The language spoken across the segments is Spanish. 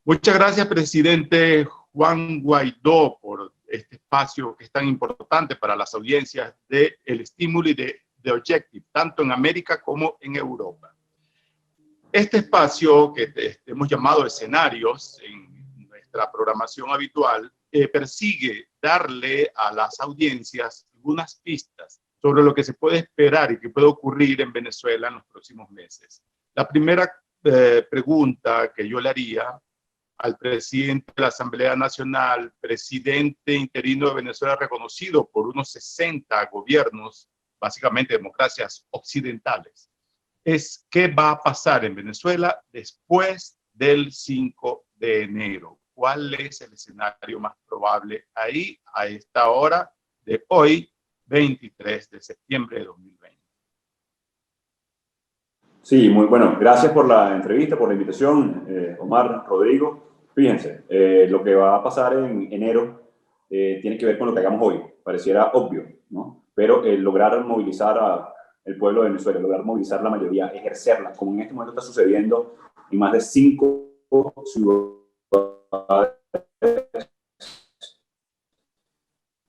Muchas gracias, presidente Juan Guaidó, por este espacio que es tan importante para las audiencias de El Estímulo y de The Objective, tanto en América como en Europa. Este espacio que hemos llamado escenarios en nuestra programación habitual persigue darle a las audiencias algunas pistas sobre lo que se puede esperar y que puede ocurrir en Venezuela en los próximos meses. La primera pregunta que yo le haría al presidente de la Asamblea Nacional, presidente interino de Venezuela reconocido por unos 60 gobiernos, básicamente democracias occidentales, es qué va a pasar en Venezuela después del 5 de enero. ¿Cuál es el escenario más probable ahí a esta hora de hoy, 23 de septiembre de 2020? Sí, muy bueno. Gracias por la entrevista, por la invitación, Omar, Rodrigo. Fíjense, lo que va a pasar en enero tiene que ver con lo que hagamos hoy. Pareciera obvio, ¿no? Pero lograr movilizar al pueblo de Venezuela, lograr movilizar la mayoría, ejercerla, como en este momento está sucediendo en más de 5 ciudades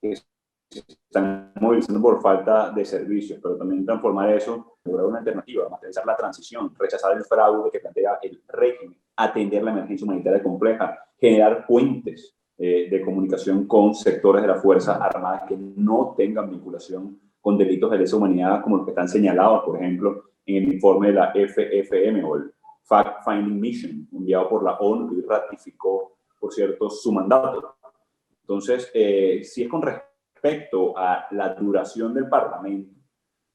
que se están movilizando por falta de servicios, pero también transformar eso, lograr una alternativa, materializar la transición, rechazar el fraude que plantea el régimen, atender la emergencia humanitaria compleja, generar puentes de comunicación con sectores de las Fuerzas Armadas que no tengan vinculación con delitos de lesa humanidad como los que están señalados, por ejemplo, en el informe de la FFM o el Fact Finding Mission, enviado por la ONU y ratificó, por cierto, su mandato. Entonces, si es con respecto a la duración del Parlamento,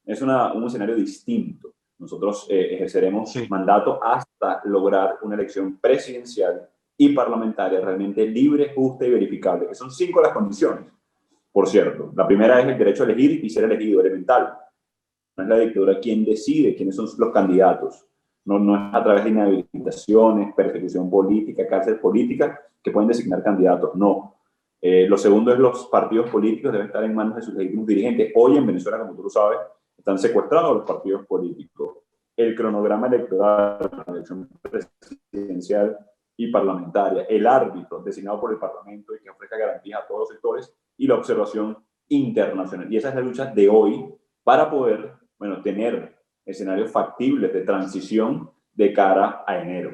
es un escenario distinto. Nosotros ejerceremos mandato hasta lograr una elección presidencial y parlamentaria realmente libre, justa y verificable, que son 5 las condiciones. Por cierto, la primera es el derecho a elegir y ser elegido, elemental. No es la dictadura quien decide quiénes son los candidatos. No es a través de inhabilitaciones, persecución política, cárcel política, que pueden designar candidatos. No. Lo segundo es los partidos políticos deben estar en manos de sus legítimos dirigentes. Hoy en Venezuela, como tú lo sabes, están secuestrados los partidos políticos. El cronograma electoral, la elección presidencial y parlamentaria, el árbitro designado por el Parlamento y que ofrezca garantías a todos los sectores y la observación internacional. Y esa es la lucha de hoy para poder, tener escenarios factibles de transición de cara a enero.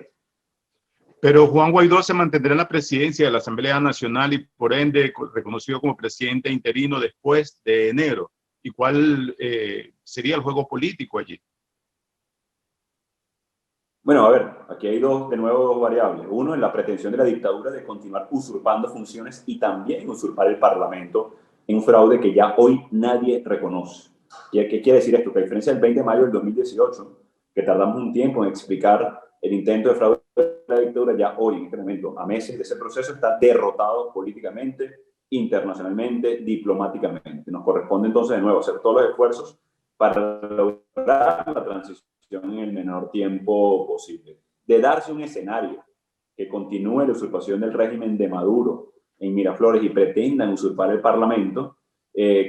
Pero Juan Guaidó se mantendrá en la presidencia de la Asamblea Nacional y por ende reconocido como presidente interino después de enero. ¿Y cuál sería el juego político allí? Bueno, a ver, aquí hay de nuevo dos variables. Uno, en la pretensión de la dictadura de continuar usurpando funciones y también usurpar el Parlamento en un fraude que ya hoy nadie reconoce. ¿Y qué quiere decir esto? Que a diferencia del 20 de mayo del 2018, que tardamos un tiempo en explicar el intento de fraude de la dictadura, ya hoy, en este momento, a meses de ese proceso, está derrotado políticamente, internacionalmente, diplomáticamente. Nos corresponde entonces de nuevo hacer todos los esfuerzos para lograr la transición en el menor tiempo posible. De darse un escenario que continúe la usurpación del régimen de Maduro en Miraflores y pretendan usurpar el Parlamento,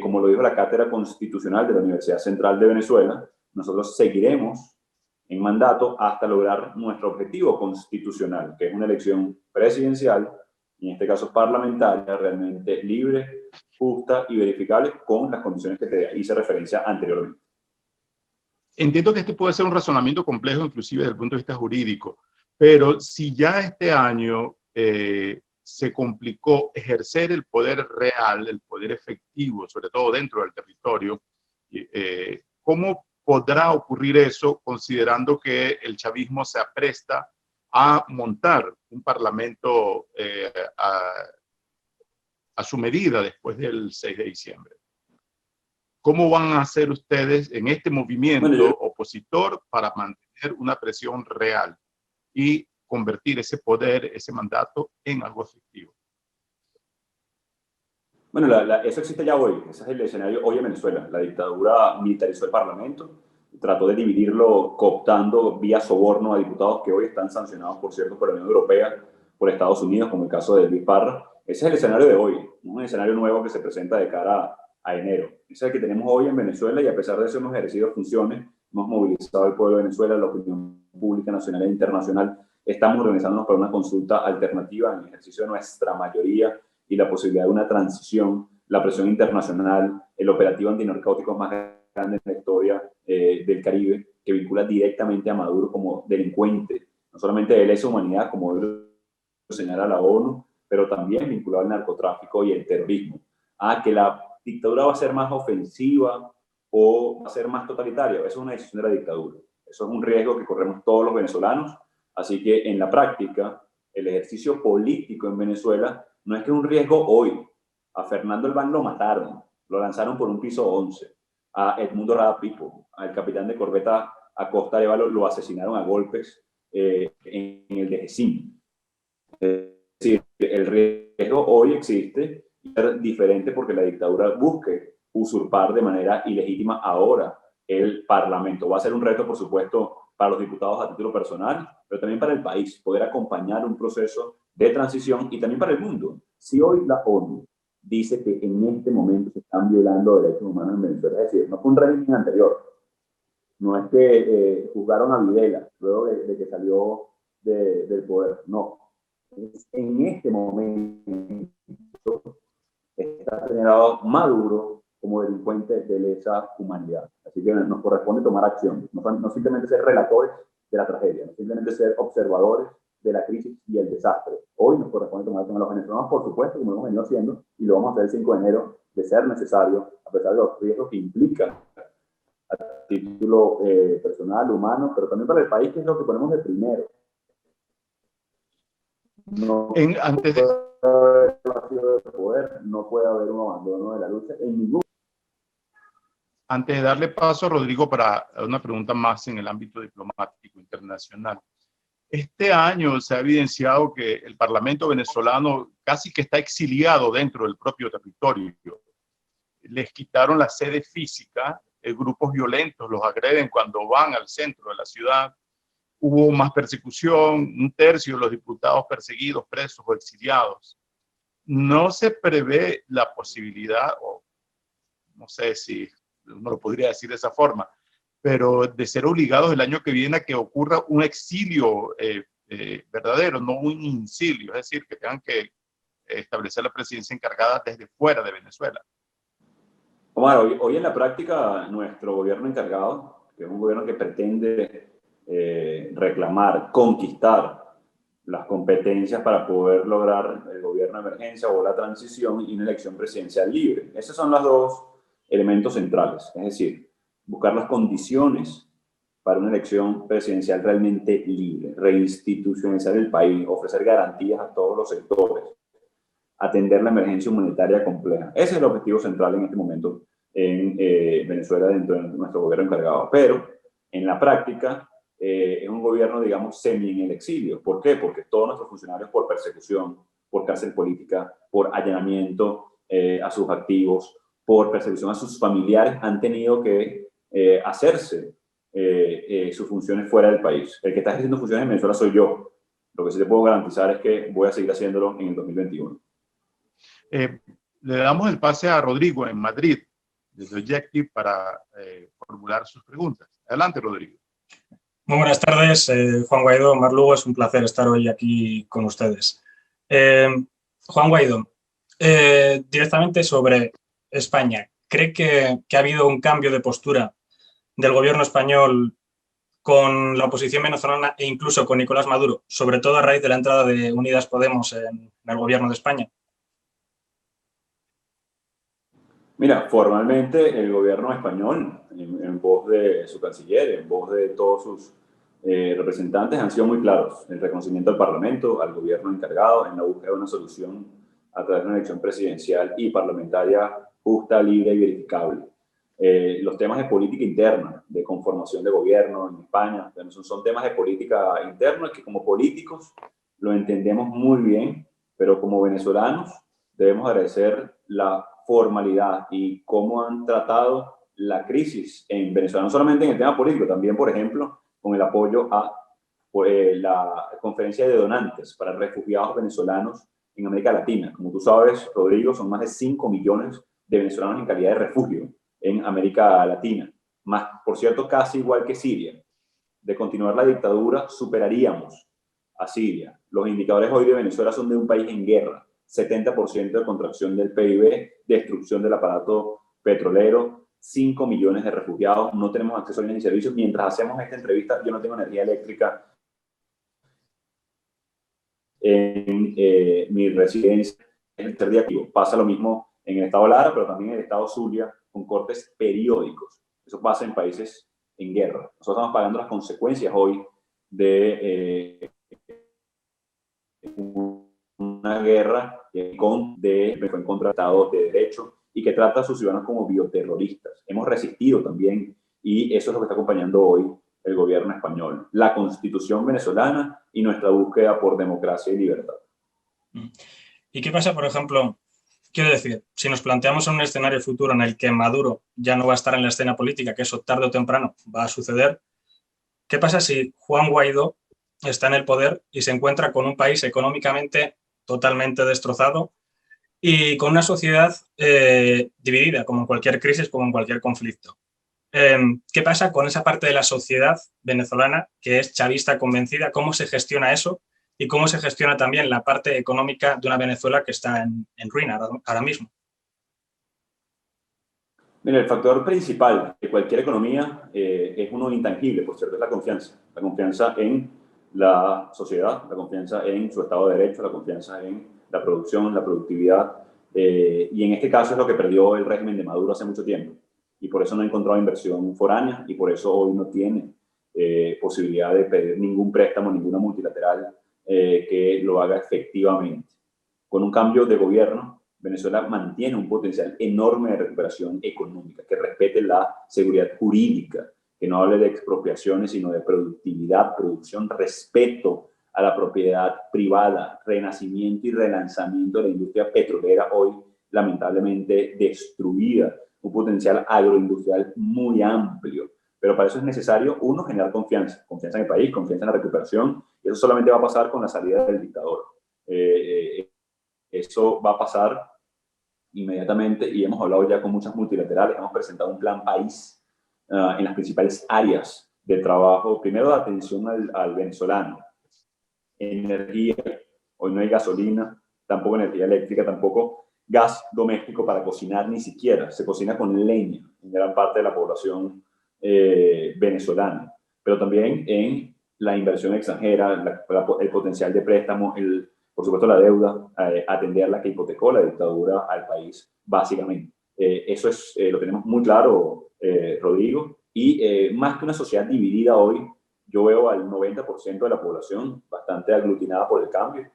como lo dijo la Cátedra Constitucional de la Universidad Central de Venezuela, nosotros seguiremos en mandato hasta lograr nuestro objetivo constitucional, que es una elección presidencial, en este caso parlamentaria, realmente libre, justa y verificable con las condiciones que te hice referencia anteriormente. Entiendo que este puede ser un razonamiento complejo, inclusive desde el punto de vista jurídico, pero si ya este año se complicó ejercer el poder real, el poder efectivo, sobre todo dentro del territorio, ¿cómo podrá ocurrir eso considerando que el chavismo se apresta a montar un parlamento a su medida después del 6 de diciembre? ¿Cómo van a hacer ustedes en este movimiento opositor para mantener una presión real y convertir ese poder, ese mandato, en algo efectivo? Bueno, eso existe ya hoy. Ese es el escenario hoy en Venezuela. La dictadura militarizó el Parlamento, trató de dividirlo cooptando vía soborno a diputados que hoy están sancionados, por cierto, por la Unión Europea, por Estados Unidos, como el caso de Luis Parra. Ese es el escenario de hoy, un escenario nuevo que se presenta de cara a enero. Ese es el que tenemos hoy en Venezuela y a pesar de eso hemos ejercido funciones, hemos movilizado al pueblo de Venezuela, la opinión pública nacional e internacional, estamos organizándonos para una consulta alternativa en ejercicio de nuestra mayoría y la posibilidad de una transición, la presión internacional, el operativo antinarcóticos más grande en la historia del Caribe, que vincula directamente a Maduro como delincuente, no solamente de lesa humanidad, como lo señala la ONU, pero también vinculado al narcotráfico y el terrorismo. Que la dictadura va a ser más ofensiva o va a ser más totalitaria, eso es una decisión de la dictadura. Eso es un riesgo que corremos todos los venezolanos. Así que en la práctica, el ejercicio político en Venezuela no es que es un riesgo hoy. A Fernando Elván lo mataron, lo lanzaron por un piso 11. A Edmundo Rada Pipo, al capitán de corbeta Acosta Arevalo, lo asesinaron a golpes en el Dejecín. Es decir, el riesgo hoy existe y es diferente porque la dictadura busque usurpar de manera ilegítima ahora el Parlamento. Va a ser un reto, por supuesto, para los diputados a título personal, pero también para el país, poder acompañar un proceso de transición y también para el mundo. Si hoy la ONU dice que en este momento se están violando derechos humanos en Venezuela, es decir, no fue un régimen anterior, no es que juzgaron a Videla luego de que salió del poder, no. En este momento está generado Maduro como delincuente de lesa humanidad. Así que nos corresponde tomar acción, no simplemente ser relatores de la tragedia, no simplemente ser observadores de la crisis y el desastre. Hoy nos corresponde tomar acción a los venezolanos, por supuesto, como hemos venido haciendo, y lo vamos a hacer el 5 de enero, de ser necesario, a pesar de los riesgos que implica a título personal, humano, pero también para el país, que es lo que ponemos de primero. No Antes de... puede haber vacío de poder, no puede haber un abandono de la lucha en ningún. Antes de darle paso a Rodrigo para una pregunta más en el ámbito diplomático internacional. Este año se ha evidenciado que el Parlamento venezolano casi que está exiliado dentro del propio territorio. Les quitaron la sede física, grupos violentos los agreden cuando van al centro de la ciudad. Hubo más persecución, un tercio de los diputados perseguidos, presos o exiliados. No se prevé la posibilidad, o no sé si uno lo podría decir de esa forma, pero de ser obligados el año que viene a que ocurra un exilio verdadero, no un incilio, es decir, que tengan que establecer la presidencia encargada desde fuera de Venezuela. Omar, hoy en la práctica nuestro gobierno encargado, que es un gobierno que pretende reclamar, conquistar las competencias para poder lograr el gobierno de emergencia o la transición y una elección presidencial libre. Esos son los dos elementos centrales, es decir, buscar las condiciones para una elección presidencial realmente libre, reinstitucionalizar el país, ofrecer garantías a todos los sectores, atender la emergencia humanitaria compleja. Ese es el objetivo central en este momento en Venezuela dentro de nuestro gobierno encargado. Pero en la práctica es un gobierno, digamos, semi en el exilio. ¿Por qué? Porque todos nuestros funcionarios por persecución, por cárcel política, por allanamiento a sus activos, por persecución a sus familiares, han tenido que hacerse sus funciones fuera del país. El que está haciendo funciones en Venezuela soy yo. Lo que sí te puedo garantizar es que voy a seguir haciéndolo en el 2021. Le damos el pase a Rodrigo en Madrid, desde Objective, para formular sus preguntas. Adelante, Rodrigo. Muy buenas tardes, Juan Guaidó, Omar Lugo, es un placer estar hoy aquí con ustedes. Juan Guaidó, directamente sobre España, ¿cree que ha habido un cambio de postura del gobierno español con la oposición venezolana e incluso con Nicolás Maduro, sobre todo a raíz de la entrada de Unidas Podemos en el gobierno de España? Mira, formalmente el gobierno español, en voz de su canciller, en voz de todos sus representantes, han sido muy claros en el reconocimiento al Parlamento, al gobierno encargado, en la búsqueda de una solución a través de una elección presidencial y parlamentaria justa, libre y verificable. Los temas de política interna, de conformación de gobierno en España, son temas de política interna que como políticos lo entendemos muy bien, pero como venezolanos debemos agradecer la formalidad y cómo han tratado la crisis en Venezuela, no solamente en el tema político, también, por ejemplo, con el apoyo a la conferencia de donantes para refugiados venezolanos en América Latina. Como tú sabes, Rodrigo, son más de 5 millones de venezolanos en calidad de refugio en América Latina. Más, por cierto, casi igual que Siria. De continuar la dictadura, superaríamos a Siria. Los indicadores hoy de Venezuela son de un país en guerra. 70% de contracción del PIB, destrucción del aparato petrolero, 5 millones de refugiados, no tenemos acceso a bienes y servicios. Mientras hacemos esta entrevista, yo no tengo energía eléctrica en mi residencia. En el tercer día activo. Pasa lo mismo en el estado Lara, pero también en el estado Zulia, con cortes periódicos. Eso pasa en países en guerra. Nosotros estamos pagando las consecuencias hoy de una guerra que fue en contra del Estado de Derecho y que trata a sus ciudadanos como bioterroristas. Hemos resistido también, y eso es lo que está acompañando hoy el gobierno español, la Constitución venezolana y nuestra búsqueda por democracia y libertad. ¿Y qué pasa, por ejemplo? Quiero decir, si nos planteamos en un escenario futuro en el que Maduro ya no va a estar en la escena política, que eso tarde o temprano va a suceder, ¿qué pasa si Juan Guaidó está en el poder y se encuentra con un país económicamente totalmente destrozado y con una sociedad dividida, como en cualquier crisis, como en cualquier conflicto? ¿Qué pasa con esa parte de la sociedad venezolana que es chavista convencida? ¿Cómo se gestiona eso? Y cómo se gestiona también la parte económica de una Venezuela que está en ruina ahora mismo. Mira, el factor principal de cualquier economía es uno intangible, por cierto, es la confianza. La confianza en la sociedad, la confianza en su Estado de Derecho, la confianza en la producción, la productividad. Y en este caso es lo que perdió el régimen de Maduro hace mucho tiempo. Y por eso no ha encontrado inversión foránea y por eso hoy no tiene posibilidad de pedir ningún préstamo, ninguna multilateral que lo haga efectivamente. Con un cambio de gobierno, Venezuela mantiene un potencial enorme de recuperación económica, que respete la seguridad jurídica, que no hable de expropiaciones, sino de productividad, producción, respeto a la propiedad privada, renacimiento y relanzamiento de la industria petrolera, hoy lamentablemente destruida, un potencial agroindustrial muy amplio. Pero para eso es necesario, uno, generar confianza, confianza en el país, confianza en la recuperación, y eso solamente va a pasar con la salida del dictador. Eso va a pasar inmediatamente y hemos hablado ya con muchas multilaterales, hemos presentado un plan país en las principales áreas de trabajo, primero de atención al venezolano, energía, hoy no hay gasolina, tampoco energía eléctrica, tampoco gas doméstico para cocinar, ni siquiera, se cocina con leña en gran parte de la población venezolana, pero también en la inversión extranjera, el potencial de préstamo, por supuesto la deuda, atender la que hipotecó la dictadura al país, básicamente. Eso es, lo tenemos muy claro, Rodrigo, y más que una sociedad dividida hoy, yo veo al 90% de la población bastante aglutinada por el cambio.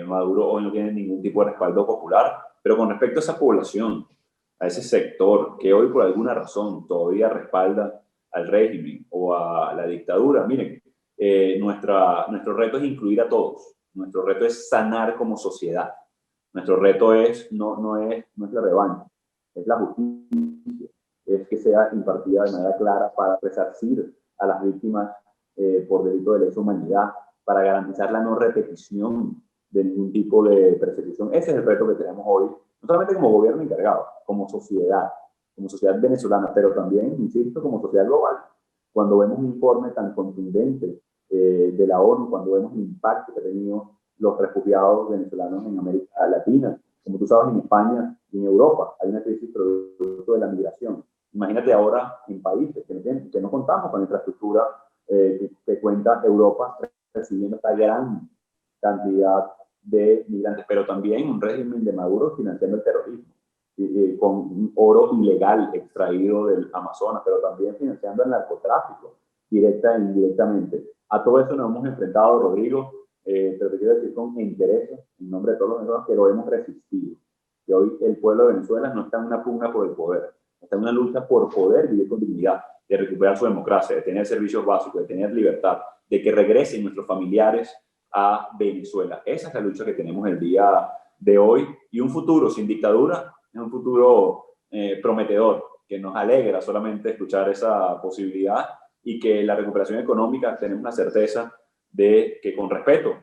Maduro hoy no tiene ningún tipo de respaldo popular, pero con respecto a esa población, a ese sector que hoy por alguna razón todavía respalda al régimen o a la dictadura, miren, nuestro reto es incluir a todos. Nuestro reto es sanar como sociedad. Nuestro reto no es la revancha, es la justicia. Es que sea impartida de manera clara para resarcir a las víctimas por delito de lesa humanidad, para garantizar la no repetición de ningún tipo de persecución. Ese es el reto que tenemos hoy, no solamente como gobierno encargado, como sociedad venezolana, pero también, insisto, como sociedad global. Cuando vemos un informe tan contundente de la ONU, cuando vemos el impacto que han tenido los refugiados venezolanos en América Latina, como tú sabes, en España y en Europa hay una crisis producto de la migración. Imagínate ahora en países que no contamos con la infraestructura que cuenta Europa, recibiendo esta gran cantidad de migrantes, pero también un régimen de Maduro financiando el terrorismo, con oro ilegal extraído del Amazonas, pero también financiando el narcotráfico, directa e indirectamente. A todo eso nos hemos enfrentado, Rodrigo, pero te quiero decir con interés, en nombre de todos los venezolanos, que lo hemos resistido. Que hoy el pueblo de Venezuela no está en una pugna por el poder, está en una lucha por poder vivir con dignidad, de recuperar su democracia, de tener servicios básicos, de tener libertad, de que regresen nuestros familiares a Venezuela. Esa es la lucha que tenemos el día de hoy, y un futuro sin dictadura es un futuro prometedor, que nos alegra solamente escuchar esa posibilidad, y que la recuperación económica tenemos la certeza de que con respeto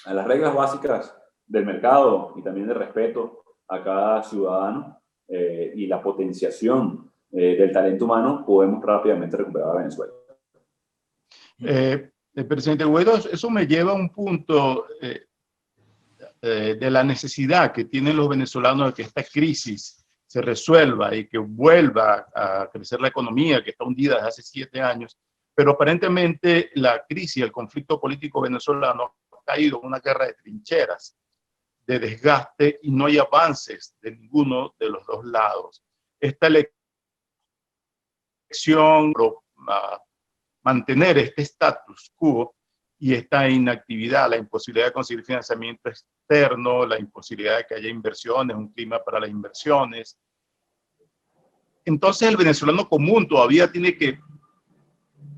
a las reglas básicas del mercado y también de respeto a cada ciudadano y la potenciación del talento humano, podemos rápidamente recuperar a Venezuela. presidente Guaidó, eso me lleva a un punto de la necesidad que tienen los venezolanos de que esta crisis se resuelva y que vuelva a crecer la economía, que está hundida desde hace 7 años. Pero aparentemente la crisis, el conflicto político venezolano ha caído en una guerra de trincheras, de desgaste, y no hay avances de ninguno de los dos lados. Esta elección, mantener este status quo y esta inactividad, la imposibilidad de conseguir financiamiento externo, la imposibilidad de que haya inversiones, un clima para las inversiones. Entonces el venezolano común todavía tiene que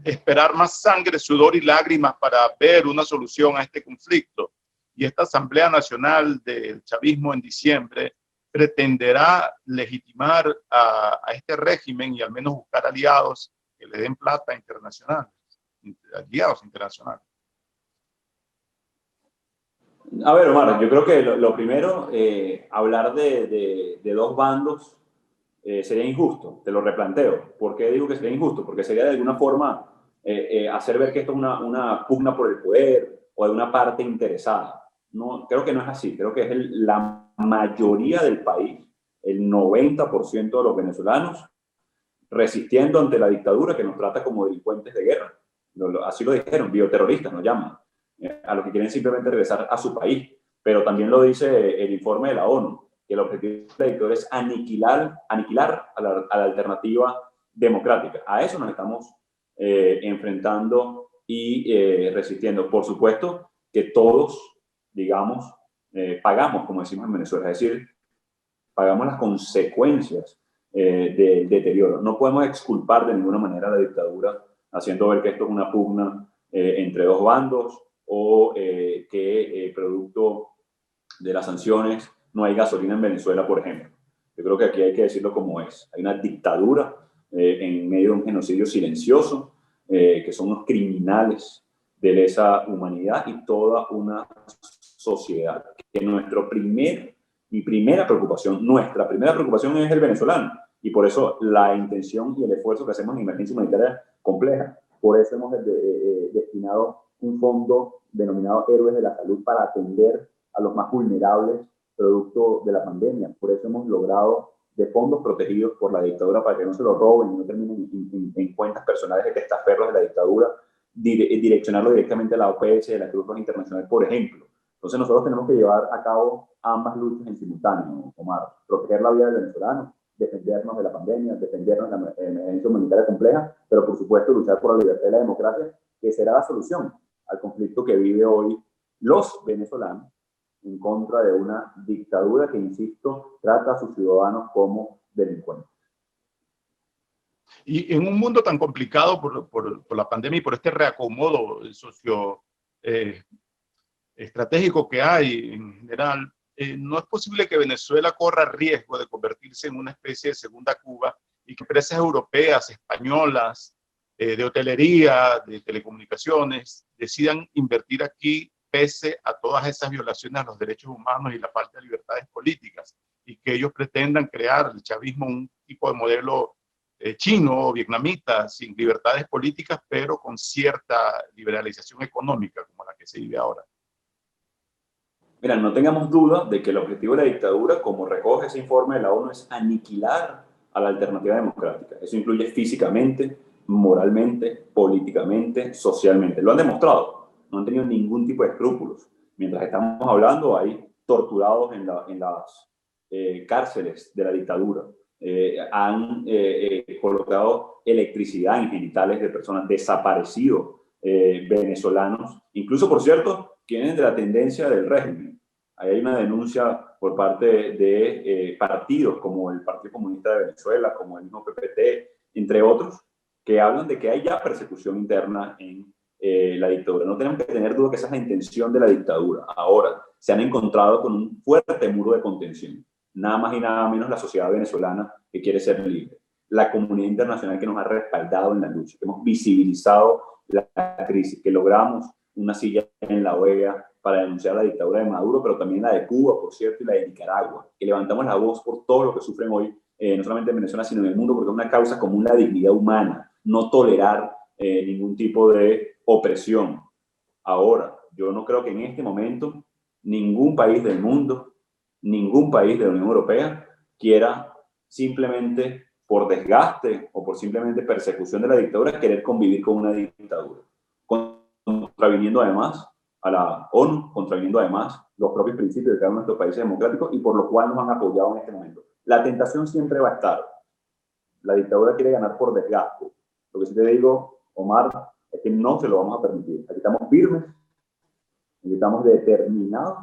esperar más sangre, sudor y lágrimas para ver una solución a este conflicto. Y esta Asamblea Nacional del Chavismo en diciembre pretenderá legitimar a este régimen y al menos buscar aliados que le den plata internacional, aliados internacionales. A ver, Omar, yo creo que lo primero, hablar de dos bandos sería injusto, te lo replanteo. ¿Por qué digo que sería injusto? Porque sería de alguna forma hacer ver que esto es una pugna por el poder o de una parte interesada. No, creo que no es así, creo que es la mayoría del país, el 90% de los venezolanos, resistiendo ante la dictadura que nos trata como delincuentes de guerra. Así lo dijeron, bioterroristas nos llaman, a los que quieren simplemente regresar a su país. Pero también lo dice el informe de la ONU, que el objetivo de la dictadura es aniquilar a la alternativa democrática. A eso nos estamos enfrentando y resistiendo. Por supuesto que todos, digamos, pagamos, como decimos en Venezuela, es decir, pagamos las consecuencias del deterioro. No podemos exculpar de ninguna manera a la dictadura haciendo ver que esto es una pugna entre dos bandos o que producto de las sanciones no hay gasolina en Venezuela, por ejemplo. Yo creo que aquí hay que decirlo como es. Hay una dictadura en medio de un genocidio silencioso, que son unos criminales de lesa humanidad y toda una sociedad. Que nuestra primera preocupación es el venezolano. Y por eso la intención y el esfuerzo que hacemos en emergencia humanitaria compleja. Por eso hemos destinado un fondo denominado Héroes de la Salud para atender a los más vulnerables producto de la pandemia. Por eso hemos logrado de fondos protegidos por la dictadura para que no se lo roben y no terminen en cuentas personales de testaferros de la dictadura, direccionarlo directamente a la OPS de la Cruz Roja Internacional, por ejemplo. Entonces nosotros tenemos que llevar a cabo ambas luchas en simultáneo, Omar. Proteger la vida del venezolano, defendernos de la pandemia, defendernos de la emergencia humanitaria compleja, pero por supuesto luchar por la libertad y la democracia, que será la solución al conflicto que vive hoy los venezolanos en contra de una dictadura que, insisto, trata a sus ciudadanos como delincuentes. Y en un mundo tan complicado por la pandemia y por este reacomodo estratégico que hay en general, no es posible que Venezuela corra riesgo de convertirse en una especie de segunda Cuba y que empresas europeas, españolas, de hotelería, de telecomunicaciones, decidan invertir aquí pese a todas esas violaciones a los derechos humanos y la falta de libertades políticas, y que ellos pretendan crear el chavismo un tipo de modelo chino o vietnamita, sin libertades políticas, pero con cierta liberalización económica, como la que se vive ahora. Mira, no tengamos duda de que el objetivo de la dictadura, como recoge ese informe de la ONU, es aniquilar a la alternativa democrática. Eso incluye físicamente, moralmente, políticamente, socialmente. Lo han demostrado. No han tenido ningún tipo de escrúpulos. Mientras estamos hablando, hay torturados en las cárceles de la dictadura. Han colocado electricidad en genitales de personas, desaparecidos venezolanos. Incluso, por cierto, vienen de la tendencia del régimen. Ahí hay una denuncia por parte de partidos como el Partido Comunista de Venezuela, como el mismo PPT, entre otros, que hablan de que hay ya persecución interna en la dictadura. No tenemos que tener duda que esa es la intención de la dictadura. Ahora, se han encontrado con un fuerte muro de contención. Nada más y nada menos la sociedad venezolana que quiere ser libre. La comunidad internacional que nos ha respaldado en la lucha, que hemos visibilizado la crisis, que logramos una silla en la OEA para denunciar la dictadura de Maduro, pero también la de Cuba, por cierto, y la de Nicaragua, que levantamos la voz por todo lo que sufren hoy, no solamente en Venezuela, sino en el mundo, porque es una causa común la dignidad humana, no tolerar ningún tipo de opresión. Ahora, yo no creo que en este momento ningún país del mundo, ningún país de la Unión Europea quiera simplemente por desgaste o por simplemente persecución de la dictadura querer convivir con una dictadura, contraviniendo además a la ONU, contraviniendo además los propios principios de cada uno de estos países democráticos y por lo cual nos han apoyado en este momento. La tentación siempre va a estar. La dictadura quiere ganar por desgaste. Lo que sí te digo, Omar, es que no se lo vamos a permitir. Aquí estamos firmes, aquí estamos determinados,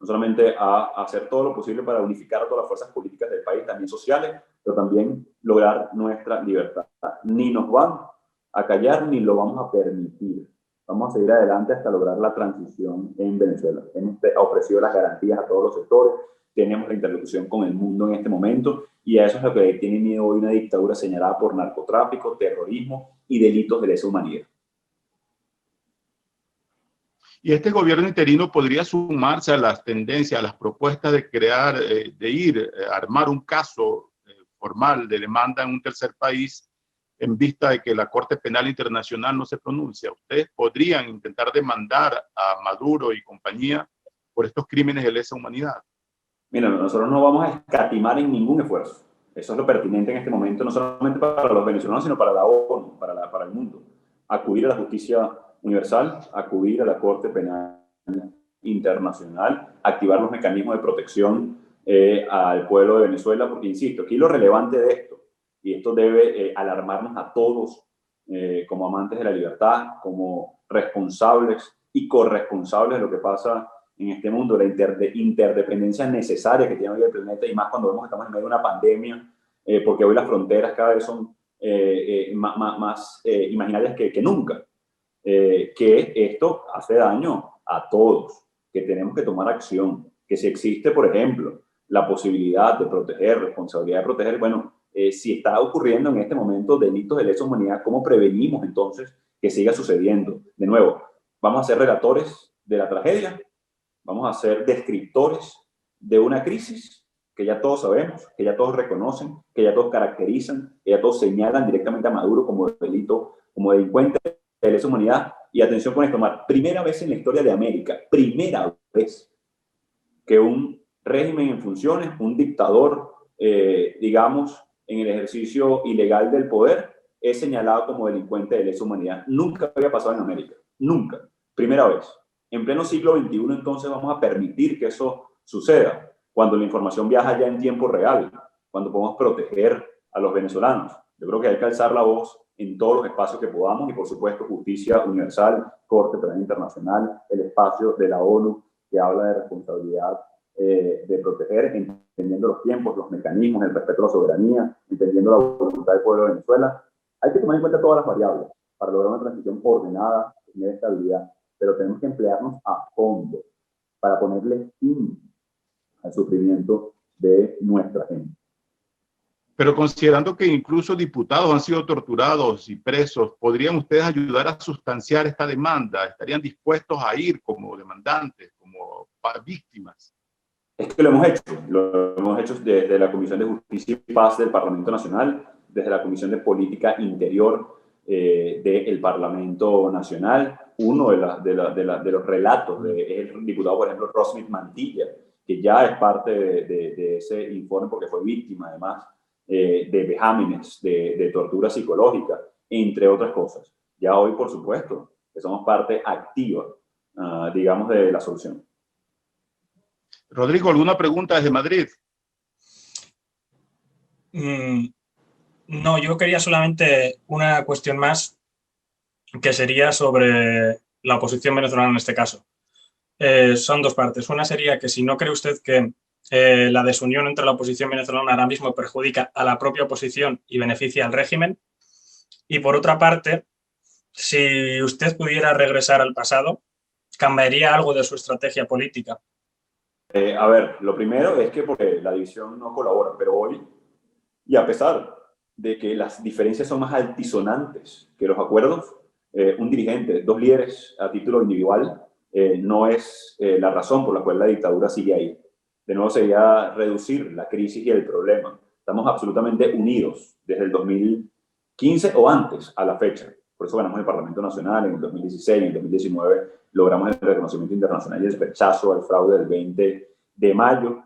no solamente a hacer todo lo posible para unificar a todas las fuerzas políticas del país, también sociales, pero también lograr nuestra libertad. Ni nos van a callar, ni lo vamos a permitir. Vamos a seguir adelante hasta lograr la transición en Venezuela. Hemos ofrecido las garantías a todos los sectores, tenemos la interlocución con el mundo en este momento, y a eso es lo que tiene miedo hoy una dictadura señalada por narcotráfico, terrorismo y delitos de lesa humanidad. Y este gobierno interino podría sumarse a las tendencias, a las propuestas de crear, armar un caso formal de demanda en un tercer país en vista de que la Corte Penal Internacional no se pronuncia. ¿Ustedes podrían intentar demandar a Maduro y compañía por estos crímenes de lesa humanidad? Mira, nosotros no vamos a escatimar en ningún esfuerzo. Eso es lo pertinente en este momento, no solamente para los venezolanos, sino para la ONU, para el mundo. Acudir a la justicia universal, acudir a la Corte Penal Internacional, activar los mecanismos de protección al pueblo de Venezuela, porque insisto, aquí lo relevante de esto, y esto debe alarmarnos a todos como amantes de la libertad, como responsables y corresponsables de lo que pasa en este mundo, la interdependencia necesaria que tiene hoy el planeta, y más cuando vemos que estamos en medio de una pandemia, porque hoy las fronteras cada vez son más imaginarias que nunca. Que esto hace daño a todos, que tenemos que tomar acción, que si existe, por ejemplo, la posibilidad de proteger, responsabilidad de proteger, bueno, si está ocurriendo en este momento delitos de lesa humanidad, ¿cómo prevenimos entonces que siga sucediendo? De nuevo, vamos a ser relatores de la tragedia, vamos a ser descriptores de una crisis que ya todos sabemos, que ya todos reconocen, que ya todos caracterizan, que ya todos señalan directamente a Maduro como delito, como delincuente de lesa humanidad. Y atención con esto, Omar, primera vez en la historia de América, primera vez que un régimen en funciones, un dictador, digamos, en el ejercicio ilegal del poder, es señalado como delincuente de lesa humanidad. Nunca había pasado en América, nunca, primera vez. En pleno siglo XXI, entonces, vamos a permitir que eso suceda, cuando la información viaja ya en tiempo real, cuando podemos proteger a los venezolanos. Yo creo que hay que alzar la voz en todos los espacios que podamos, y por supuesto justicia universal, Corte Penal Internacional, el espacio de la ONU que habla de responsabilidad de proteger, entendiendo los tiempos, los mecanismos, el respeto a la soberanía, entendiendo la voluntad del pueblo de Venezuela. Hay que tomar en cuenta todas las variables para lograr una transición ordenada, de estabilidad, pero tenemos que emplearnos a fondo para ponerle fin al sufrimiento de nuestra gente. Pero considerando que incluso diputados han sido torturados y presos, ¿podrían ustedes ayudar a sustanciar esta demanda? ¿Estarían dispuestos a ir como demandantes, como víctimas? Es que lo hemos hecho desde la Comisión de Justicia y Paz del Parlamento Nacional, desde la Comisión de Política Interior del Parlamento Nacional. Uno de los relatos es el diputado, por ejemplo, Rosmith Mantilla, que ya es parte de ese informe porque fue víctima, además, de vejámenes, de tortura psicológica, entre otras cosas. Ya hoy, por supuesto, que somos parte activa, digamos, de la solución. Rodrigo, ¿alguna pregunta desde Madrid? No, yo quería solamente una cuestión más, que sería sobre la oposición venezolana en este caso. Son dos partes. Una sería que si no cree usted que la desunión entre la oposición venezolana ahora mismo perjudica a la propia oposición y beneficia al régimen. Y por otra parte, si usted pudiera regresar al pasado, ¿cambiaría algo de su estrategia política? A ver, lo primero es que porque la división no colabora, pero hoy, y a pesar de que las diferencias son más altisonantes que los acuerdos, un dirigente, dos líderes a título individual, no es la razón por la cual la dictadura sigue ahí. De nuevo sería reducir la crisis y el problema. Estamos absolutamente unidos desde el 2015 o antes a la fecha, por eso ganamos el Parlamento Nacional en el 2016, en el 2019 logramos el reconocimiento internacional y el rechazo al fraude del 20 de mayo.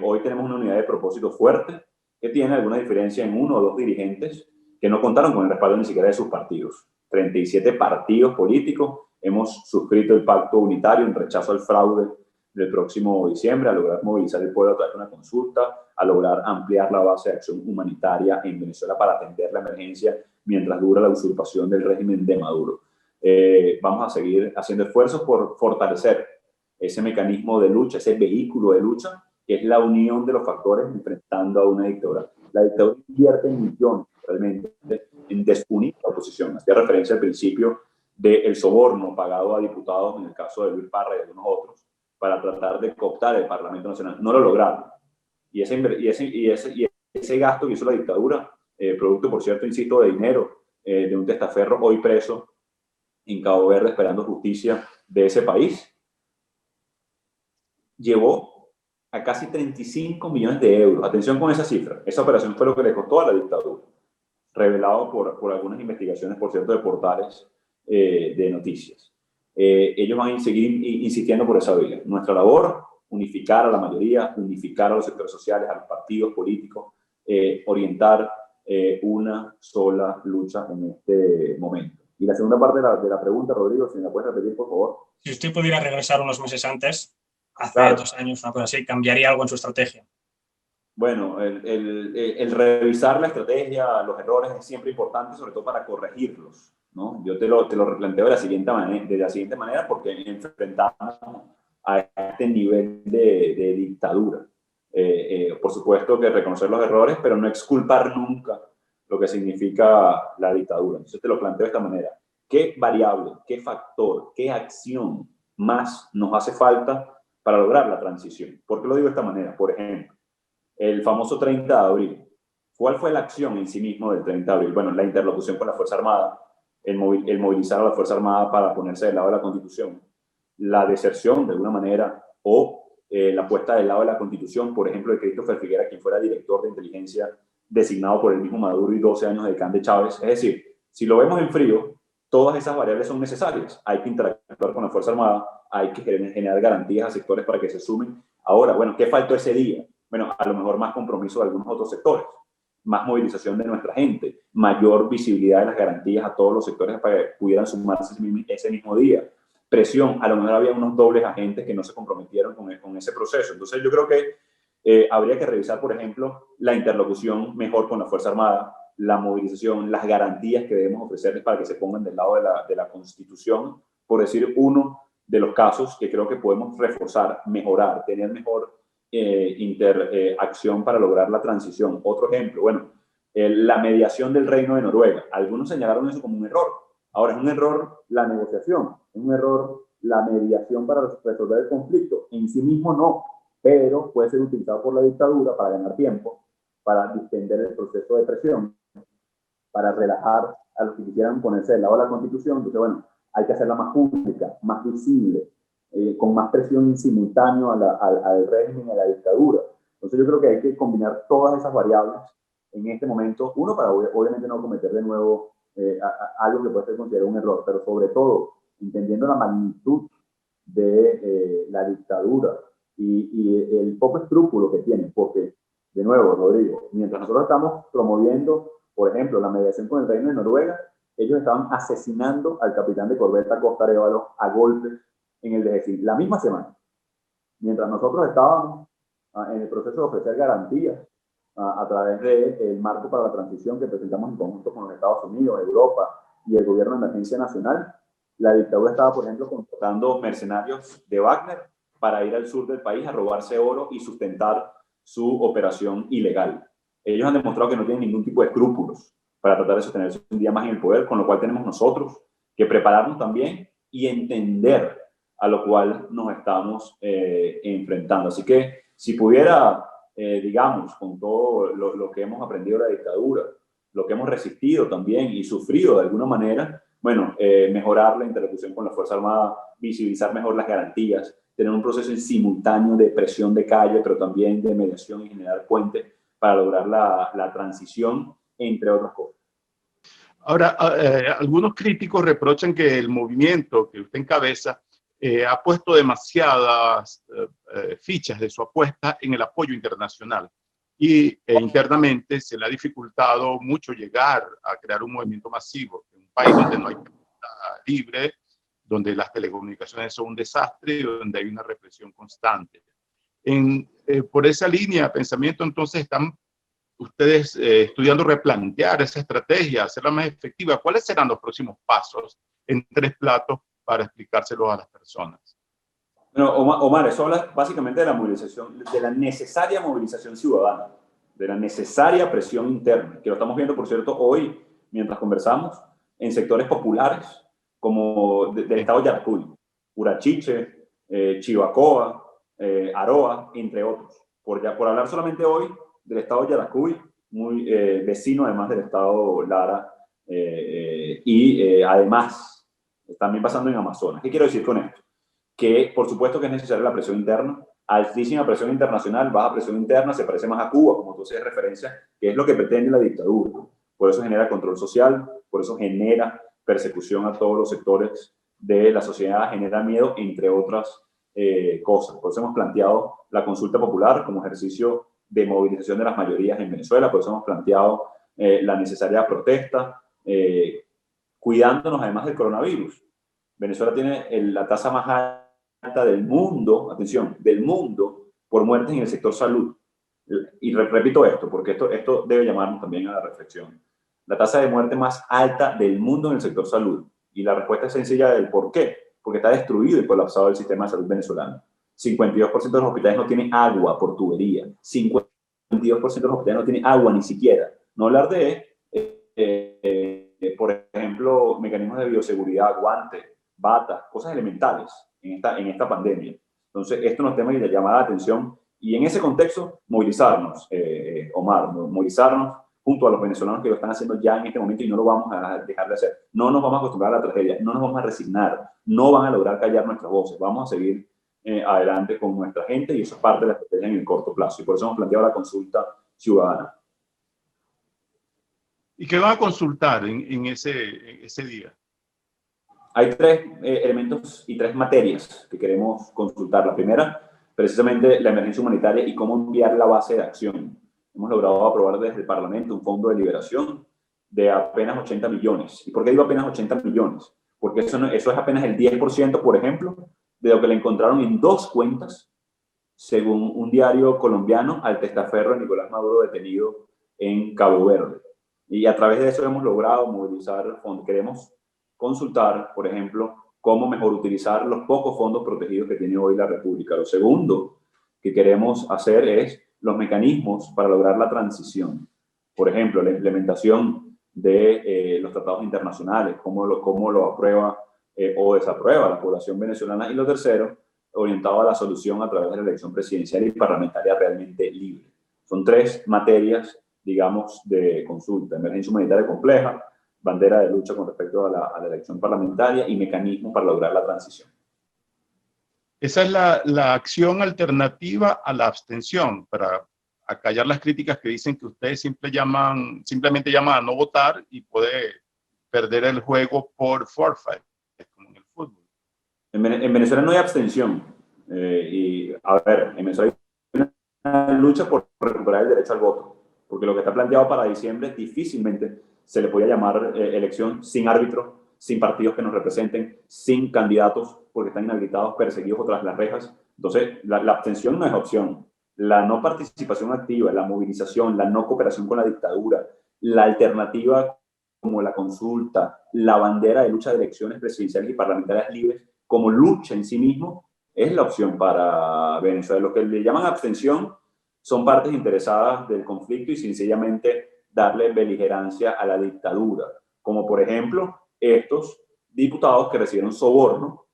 Hoy tenemos una unidad de propósito fuerte que tiene alguna diferencia en uno o dos dirigentes que no contaron con el respaldo ni siquiera de sus partidos. 37 partidos políticos hemos suscrito el pacto unitario en rechazo al fraude del próximo diciembre, a lograr movilizar el pueblo a través de una consulta, a lograr ampliar la base de acción humanitaria en Venezuela para atender la emergencia mientras dura la usurpación del régimen de Maduro. Vamos a seguir haciendo esfuerzos por fortalecer ese mecanismo de lucha, ese vehículo de lucha, que es la unión de los factores enfrentando a una dictadura. La dictadura invierte en millones realmente en desunir la oposición. Hacía referencia al principio del soborno pagado a diputados, en el caso de Luis Parra y algunos otros, para tratar de cooptar el Parlamento Nacional. No lo lograron. Y ese gasto que hizo la dictadura, producto, por cierto, insisto, de dinero de un testaferro hoy preso en Cabo Verde esperando justicia de ese país, llevó a casi 35 millones de euros. Atención con esa cifra. Esa operación fue lo que le costó a la dictadura, revelado por algunas investigaciones, por cierto, de portales de noticias. Ellos van a seguir insistiendo por esa vía. Nuestra labor, unificar a la mayoría, unificar a los sectores sociales, a los partidos políticos, orientar una sola lucha en este momento. Y la segunda parte de la pregunta, Rodrigo, si me la puedes repetir, por favor. Si usted pudiera regresar unos meses antes, hace Claro. 2 años, una cosa así, ¿cambiaría algo en su estrategia? Bueno, el revisar la estrategia, los errores es siempre importante, sobre todo para corregirlos, ¿no? Yo te lo replanteo de la siguiente manera porque enfrentamos a este nivel de dictadura. Por supuesto que reconocer los errores, pero no exculpar nunca lo que significa la dictadura. Entonces te lo planteo de esta manera. ¿Qué variable, qué factor, qué acción más nos hace falta para lograr la transición? ¿Por qué lo digo de esta manera? Por ejemplo, el famoso 30 de abril. ¿Cuál fue la acción en sí mismo del 30 de abril? Bueno, la interlocución con la Fuerza Armada, el movilizar a la Fuerza Armada para ponerse del lado de la Constitución, la deserción de alguna manera o la puesta del lado de la Constitución, por ejemplo, de Christopher Figuera, quien fuera director de inteligencia designado por el mismo Maduro y 12 años de Can de Chávez. Es decir, si lo vemos en frío, todas esas variables son necesarias. Hay que interactuar con la Fuerza Armada, hay que generar garantías a sectores para que se sumen. Ahora, bueno, ¿qué faltó ese día? Bueno, a lo mejor más compromiso de algunos otros sectores, más movilización de nuestra gente, mayor visibilidad de las garantías a todos los sectores para que pudieran sumarse ese mismo día. Presión, a lo mejor había unos dobles agentes que no se comprometieron con ese proceso. Entonces yo creo que habría que revisar, por ejemplo, la interlocución mejor con la Fuerza Armada, la movilización, las garantías que debemos ofrecerles para que se pongan del lado de la Constitución, por decir uno de los casos que creo que podemos reforzar, mejorar, tener mejor interacción para lograr la transición. Otro ejemplo, bueno, la mediación del Reino de Noruega. Algunos señalaron eso como un error. Ahora, ¿es un error la negociación? ¿Es un error la mediación para resolver el conflicto? En sí mismo no, pero puede ser utilizado por la dictadura para ganar tiempo, para distender el proceso de presión, para relajar a los que quisieran ponerse del lado de la Constitución. Entonces, bueno, hay que hacerla más pública, más visible, con más presión en simultáneo al régimen, a la dictadura. Entonces yo creo que hay que combinar todas esas variables en este momento, uno, para obviamente no cometer de nuevo algo que puede ser considerado un error, pero sobre todo entendiendo la magnitud de la dictadura y el poco escrúpulo que tienen, porque, de nuevo, Rodrigo, mientras nosotros estamos promoviendo, por ejemplo, la mediación con el Reino de Noruega, ellos estaban asesinando al capitán de corbeta Costa Arévalo a golpes en el DGCIN, la misma semana. Mientras nosotros estábamos en el proceso de ofrecer garantías a través del marco para la transición que presentamos en conjunto con los Estados Unidos, Europa y el gobierno de emergencia nacional, la dictadura estaba, por ejemplo, contratando mercenarios de Wagner para ir al sur del país a robarse oro y sustentar su operación ilegal. Ellos han demostrado que no tienen ningún tipo de escrúpulos para tratar de sostenerse un día más en el poder, con lo cual tenemos nosotros que prepararnos también y entender a lo cual nos estamos enfrentando. Así que si pudiera, digamos, con todo lo que hemos aprendido de la dictadura, lo que hemos resistido también y sufrido de alguna manera, bueno, mejorar la interlocución con la Fuerza Armada, visibilizar mejor las garantías, tener un proceso en simultáneo de presión de calle, pero también de mediación y generar puentes para lograr la transición, entre otras cosas. Ahora, algunos críticos reprochan que el movimiento que usted encabeza ha puesto demasiadas fichas de su apuesta en el apoyo internacional y internamente se le ha dificultado mucho llegar a crear un movimiento masivo en un país donde no hay libre, donde las telecomunicaciones son un desastre y donde hay una represión constante. Por esa línea de pensamiento, entonces, están ustedes estudiando replantear esa estrategia, hacerla más efectiva. ¿Cuáles serán los próximos pasos en 3 platos para explicárselos a las personas? Bueno, Omar, eso habla básicamente de la movilización, de la necesaria movilización ciudadana, de la necesaria presión interna, que lo estamos viendo, por cierto, hoy, mientras conversamos, en sectores populares como del estado Yaracuy, Urachiche, Chivacoa, Aroa, entre otros. Por hablar solamente hoy del estado Yaracuy, muy vecino además del estado Lara, y además también pasando en Amazonas. ¿Qué quiero decir con esto? Que por supuesto que es necesaria la presión interna, altísima presión internacional, baja presión interna, se parece más a Cuba, como tú haces referencia, que es lo que pretende la dictadura. Por eso genera control social, por eso genera persecución a todos los sectores de la sociedad, genera miedo, entre otras cosas. Por eso hemos planteado la consulta popular como ejercicio de movilización de las mayorías en Venezuela, por eso hemos planteado la necesaria protesta, cuidándonos además del coronavirus. Venezuela tiene la tasa más alta del mundo, atención, del mundo, por muertes en el sector salud. Y repito esto, porque esto debe llamarnos también a la reflexión. La tasa de muerte más alta del mundo en el sector salud. Y la respuesta es sencilla del por qué. Porque está destruido y colapsado el sistema de salud venezolano. 52% de los hospitales no tienen agua por tubería. 52% de los hospitales no tienen agua ni siquiera. No hablar de, por ejemplo, mecanismos de bioseguridad, guantes, batas, cosas elementales en esta pandemia. Entonces, esto nos tiene que llamar la atención y en ese contexto movilizarnos, Omar, movilizarnos junto a los venezolanos que lo están haciendo ya en este momento y no lo vamos a dejar de hacer. No nos vamos a acostumbrar a la tragedia, no nos vamos a resignar, no van a lograr callar nuestras voces, vamos a seguir adelante con nuestra gente y eso es parte de la estrategia en el corto plazo y por eso hemos planteado la consulta ciudadana. ¿Y qué van a consultar en ese día? Hay 3 elementos y 3 materias que queremos consultar. La primera, precisamente la emergencia humanitaria y cómo enviar la base de acción. Hemos logrado aprobar desde el Parlamento un fondo de liberación de apenas 80 millones. ¿Y por qué digo apenas 80 millones? Porque eso es apenas el 10%, por ejemplo, de lo que le encontraron en 2 cuentas, según un diario colombiano, al testaferro de Nicolás Maduro detenido en Cabo Verde. Y a través de eso hemos logrado movilizar fondos. Queremos consultar, por ejemplo, cómo mejor utilizar los pocos fondos protegidos que tiene hoy la República. Lo segundo que queremos hacer es los mecanismos para lograr la transición. Por ejemplo, la implementación de los tratados internacionales, cómo lo aprueba o desaprueba la población venezolana. Y lo tercero, orientado a la solución a través de la elección presidencial y parlamentaria realmente libre. Son 3 materias, digamos, de consulta: emergencia humanitaria compleja, bandera de lucha con respecto a la elección parlamentaria y mecanismos para lograr la transición. Esa es la acción alternativa a la abstención, para acallar las críticas que dicen que ustedes simplemente llaman a no votar y puede perder el juego por forfeit, como en el fútbol. En Venezuela no hay abstención. Y, a ver, en Venezuela hay una lucha por recuperar el derecho al voto, porque lo que está planteado para diciembre difícilmente se le podía llamar elección sin árbitro, sin partidos que nos representen, sin candidatos porque están inhabilitados, perseguidos o tras las rejas. Entonces, la abstención no es opción. La no participación activa, la movilización, la no cooperación con la dictadura, la alternativa como la consulta, la bandera de lucha de elecciones presidenciales y parlamentarias libres como lucha en sí mismo, es la opción para Venezuela. Lo que le llaman abstención son partes interesadas del conflicto y sencillamente darle beligerancia a la dictadura, como por ejemplo estos diputados que recibieron soborno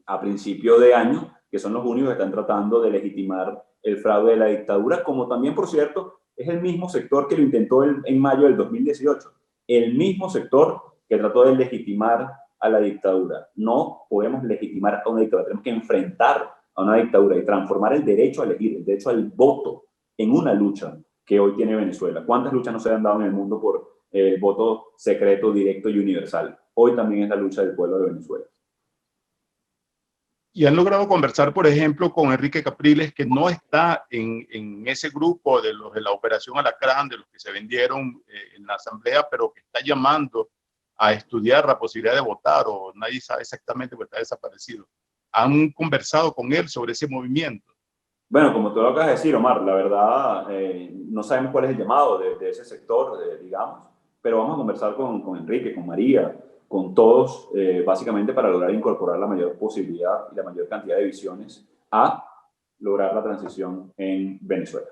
a principio de año, que son los únicos que están tratando de legitimar el fraude de la dictadura, como también, por cierto, es el mismo sector que lo intentó en mayo del 2018, el mismo sector que trató de legitimar a la dictadura. No podemos legitimar a una dictadura, tenemos que enfrentar a una dictadura y transformar el derecho a elegir, el derecho al voto, en una lucha que hoy tiene Venezuela. ¿Cuántas luchas no se han dado en el mundo por el voto secreto, directo y universal. Hoy también es la lucha del pueblo de Venezuela. Y han logrado conversar, por ejemplo, con Enrique Capriles, que no está en ese grupo de los de la Operación Alacrán, de los que se vendieron en la Asamblea, pero que está llamando a estudiar la posibilidad de votar, o nadie sabe exactamente porque está desaparecido. ¿Han conversado con él sobre ese movimiento? Bueno, como tú lo acabas de decir, Omar, la verdad no sabemos cuál es el llamado de ese sector, digamos, pero vamos a conversar con Enrique, con María, con todos, básicamente para lograr incorporar la mayor posibilidad y la mayor cantidad de visiones a lograr la transición en Venezuela.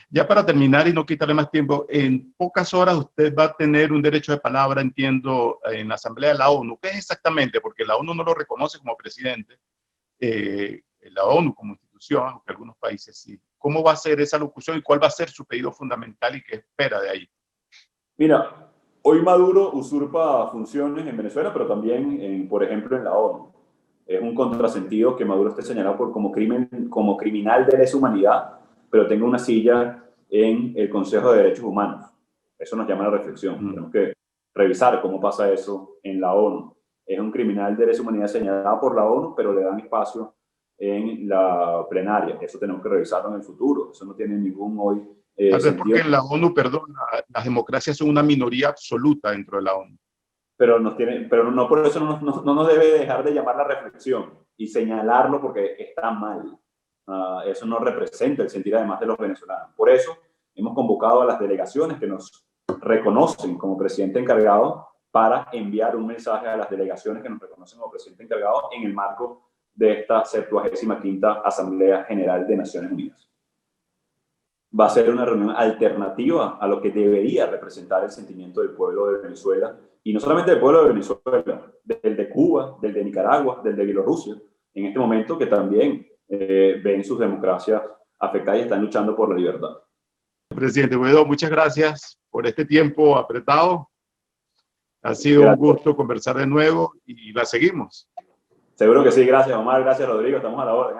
Ya para terminar y no quitarle más tiempo, en pocas horas usted va a tener un derecho de palabra, entiendo, en la Asamblea de la ONU. ¿Qué es exactamente? Porque la ONU no lo reconoce como presidente, la ONU como institución, aunque algunos países sí. ¿Cómo va a ser esa locución y cuál va a ser su pedido fundamental y qué espera de ahí? Mira, hoy Maduro usurpa funciones en Venezuela, pero también, por ejemplo, en la ONU. Es un contrasentido que Maduro esté señalado como criminal de lesa humanidad, pero tenga una silla en el Consejo de Derechos Humanos. Eso nos llama a la reflexión. Tenemos que revisar cómo pasa eso en la ONU. Es un criminal de lesa humanidad señalado por la ONU, pero le dan espacio en la plenaria. Eso tenemos que revisarlo en el futuro. Eso no tiene ningún hoy sentido. Porque en la ONU, perdón, las democracias son una minoría absoluta dentro de la ONU. Pero no por eso no nos debe dejar de llamar la reflexión y señalarlo porque está mal. Eso no representa el sentir además de los venezolanos. Por eso hemos convocado a las delegaciones que nos reconocen como presidente encargado para enviar un mensaje a las delegaciones que nos reconocen como presidente encargado en el marco de esta 75ª Asamblea General de Naciones Unidas. Va a ser una reunión alternativa a lo que debería representar el sentimiento del pueblo de Venezuela, y no solamente del pueblo de Venezuela, del de Cuba, del de Nicaragua, del de Bielorrusia, en este momento que también ven sus democracias afectadas y están luchando por la libertad. Presidente Guaidó, muchas gracias por este tiempo apretado. Ha sido un gusto conversar de nuevo y la seguimos. Seguro que sí, gracias Omar, gracias Rodrigo, estamos a la orden.